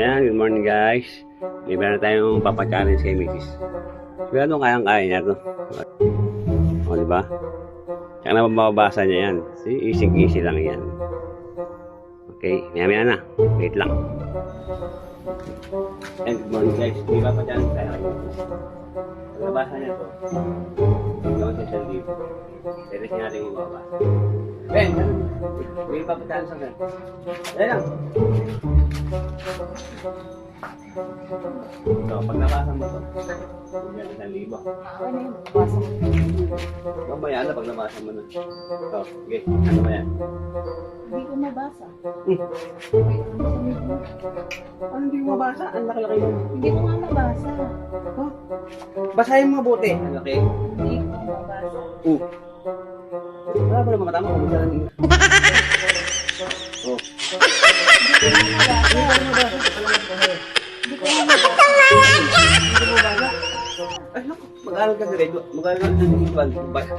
Ayan, good morning guys. May meron tayong papachallenge kay Mrs. Sigurado kayang-kaya niya to. O, diba? Tsaka na mababasa niya yan. Easy lang yan. Okay, maya na. Wait lang. And good morning guys. May papachallenge tayo kay Mrs. Pag nabasa niya to, gawin siya siya dito. Teres niya natin yung babasa. Ben, may papachallenge sa akin. Ayan lang. So, pag nabasa mo ito, yan ang 1,000. Ano yung basa mo? Mamaya na pag nabasa mo na. So, sige, ano ba yan? Hindi ko mabasa. Ano hindi mo mabasa? Ang laki-laki mo. Hindi ko nga mabasa. Huh? Basahin mo mabuti. Ang laki. Hindi ko mabasa. Wala ba naman matama kung basahin mo? Oh. Hindi ko mabasa. Hindi ko mabasa. Ay, naku. Mag-aaral ka sa grade. Mag-aaral ka sa grade 1. Hindi ko mabasa.